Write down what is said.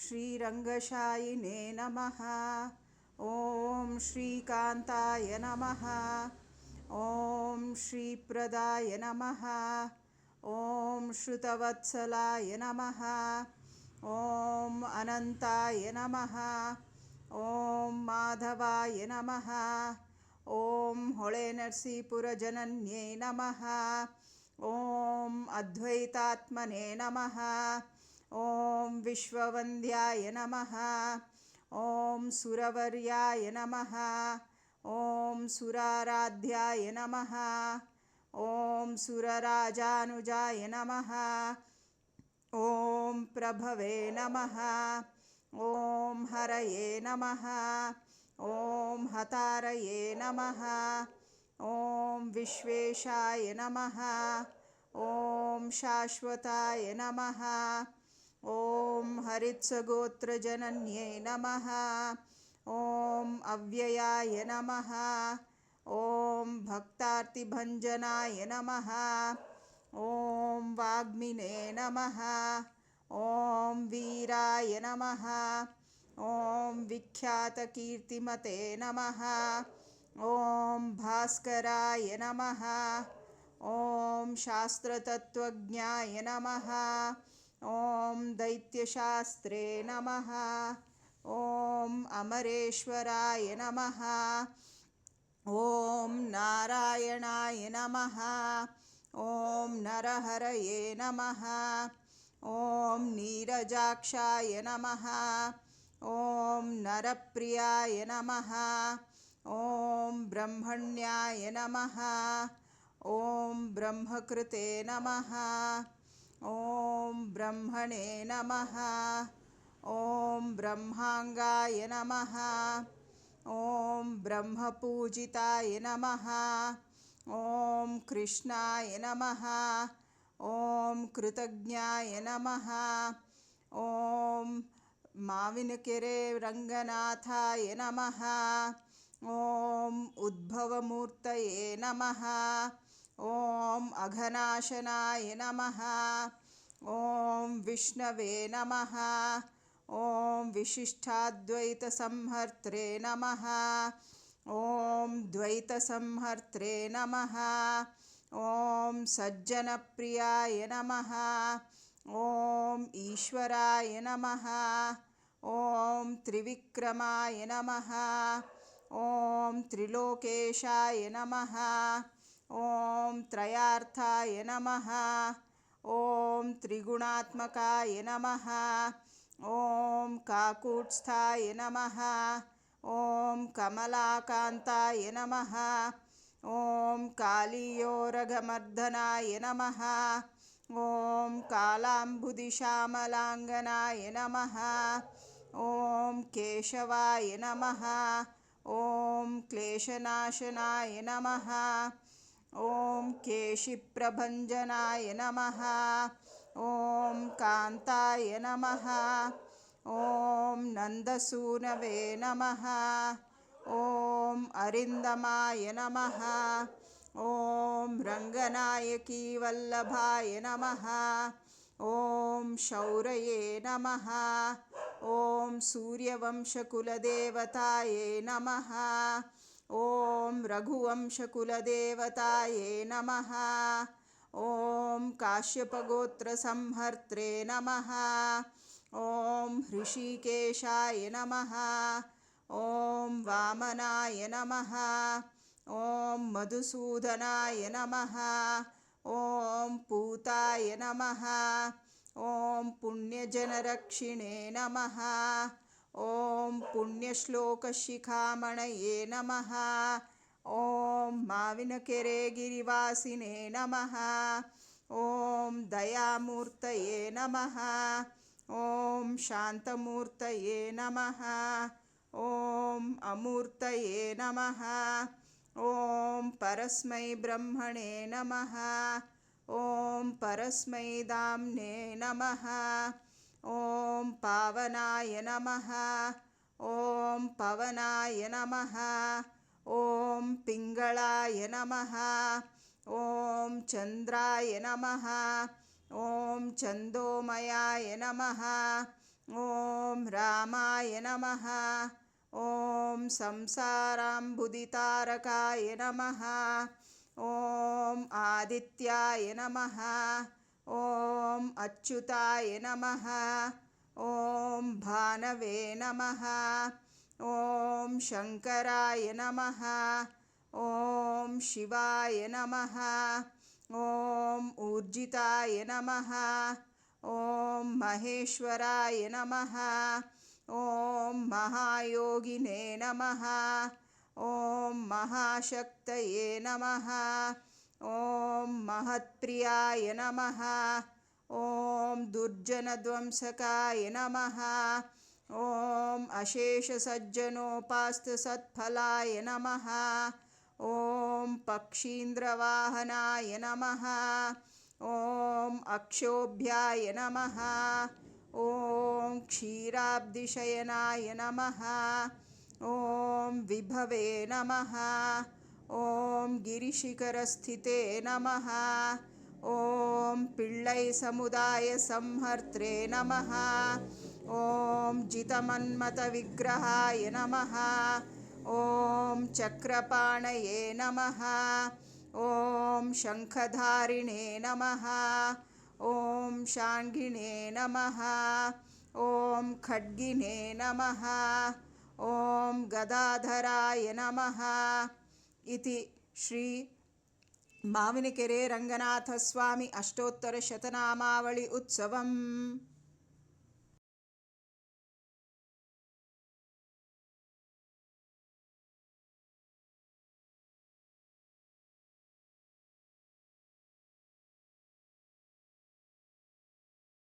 श्रीरङ्गशायिने नमः। ॐ श्रीकान्ताय नमः। ॐ श्रीप्रदाय नमः। ॐ श्रुतवत्सलाय नमः। ॐ अनन्ताय नमः। ॐ माधवाय नमः। ॐ होळेनरसीपुरजनन्यै नमः। ॐ अद्वैतात्मने नमः। ॐ विश्ववन्द्याय नमः। ॐ सुरवर्याय नमः। ॐ सुराराध्याय नमः। ॐ सुरराजानुजाय नमः। ॐ प्रभवे नमः। ॐ हरये नमः। ॐ हतारये नमः। ॐ विश्वेशाय नमः। ॐ शाश्वताय नमः। ॐ हरित्सगोत्रजनन्यै नमः। ॐ अव्ययाय नमः। ॐ भक्तार्तिभञ्जनाय नमः। ॐ वाग्मिने नमः। ॐ वीराय नमः। ॐ विख्यातकीर्तिमते नमः। ॐ भास्कराय नमः। ॐ शास्त्रतत्त्वज्ञाय नमः। ॐ दैत्यशास्त्रे नमः। ॐ अमरेश्वराय नमः। ॐ नारायणाय नमः। ॐ नरहरये नमः। ॐ नीरजाक्षाय नमः। ॐ नरप्रियाय नमः। ॐ ब्रह्मण्याय नमः। ॐ ब्रह्मकृते नमः। ॐ ब्रह्मणे नमः। ॐ ब्रह्माङ्गाय नमः। ॐ ब्रह्मपूजिताय नमः। ॐ कृष्णाय नमः। ॐ कृतज्ञाय नमः। ॐ माविनकेरे रङ्गनाथाय नमः। ॐ उद्भवमूर्तये नमः। ॐ अघनाशनाय नमः। ॐ विष्णवे नमः। ॐ विशिष्टाद्वैतसंहर्त्रे नमः। ॐ द्वैतसंहर्त्रे नमः। ॐ सज्जनप्रियाय नमः। ॐ ईश्वराय नमः। ॐ त्रिविक्रमाय नमः। ॐ त्रिलोकेशाय नमः। ॐ त्रयार्थाय नमः। ॐ त्रिगुणात्मकाय नमः। ॐ काकुत्स्थाय नमः। ॐ कमलाकान्ताय नमः। ॐ कालीयोरगमर्दनाय नमः। ॐ कालाम्बुदिश्यामलाङ्गनाय नमः। ॐ केशवाय नमः। ॐ क्लेशनाशनाय नमः। ॐ केशिप्रभञ्जनाय नमः। ॐ कान्ताय नमः। ॐ नन्दसूनवे नमः। ॐ अरिन्दमाय नमः। ॐ रङ्गनायकीवल्लभाय नमः। ॐ शौरये नमः। ॐ सूर्यवंशकुलदेवतायै नमः। ॐ रघुवंशकुलदेवतायै नमः। ॐ काश्यपगोत्रसंहर्त्रे नमः। ॐ हृषीकेशाय नमः। ॐ वामनाय नमः। ॐ मधुसूदनाय नमः। ॐ पूताय नमः। ॐ पुण्यजनरक्षिणे नमः। ॐ पुण्यश्लोकशिखामणये नमः। ॐ माविनकेरेगिरिवासिने नमः। ॐ दयामूर्तये नमः। ॐ शान्तमूर्तये नमः। ॐ अमूर्तये नमः। ॐ परस्मै ब्रह्मणे नमः। ॐ परस्मै दाम्ने नमः। ॐ पावनाय नमः। ॐ पवनाय नमः। ॐ पिङ्गळाय नमः। ॐ चन्द्राय नमः। ॐ चन्दोमयाय नमः। ॐ रामाय नमः। ॐ संसाराम्बुदितारकाय नमः। ॐ आदित्याय नमः। ॐ अच्युताय नमः। ॐ भानवे नमः। ॐ शङ्कराय नमः। ॐ शिवाय नमः। ॐ ऊर्जिताय नमः। ॐ महेश्वराय नमः। ॐ महायोगिने नमः। ॐ महाशक्तये नमः। ॐ महत्प्रियाय नमः। ॐ दुर्जनध्वंसकाय नमः। ॐ अशेषसज्जनोपास्तसत्फलाय नमः। ॐ पक्षीन्द्रवाहनाय नमः। ॐ अक्षोभ्याय नमः। ॐ क्षीराब्धिशयनाय नमः। ॐ विभवे नमः। ॐ गिरिशिखरस्थिते नमः। ॐ पिळ्ळैसमुदायसंहर्त्रे नमः। ॐ जितमन्मथविग्रहाय नमः। ॐ चक्रपाणये नमः। ॐ शङ्खधारिणे नमः। ॐ शाङ्गिणे नमः। ॐ खड्गिने नमः। ॐ गदाधराय नमः। इति श्री माविनकेरे रङ्गनाथस्वामी अष्टोत्तरशतनामावळि उत्सवम्।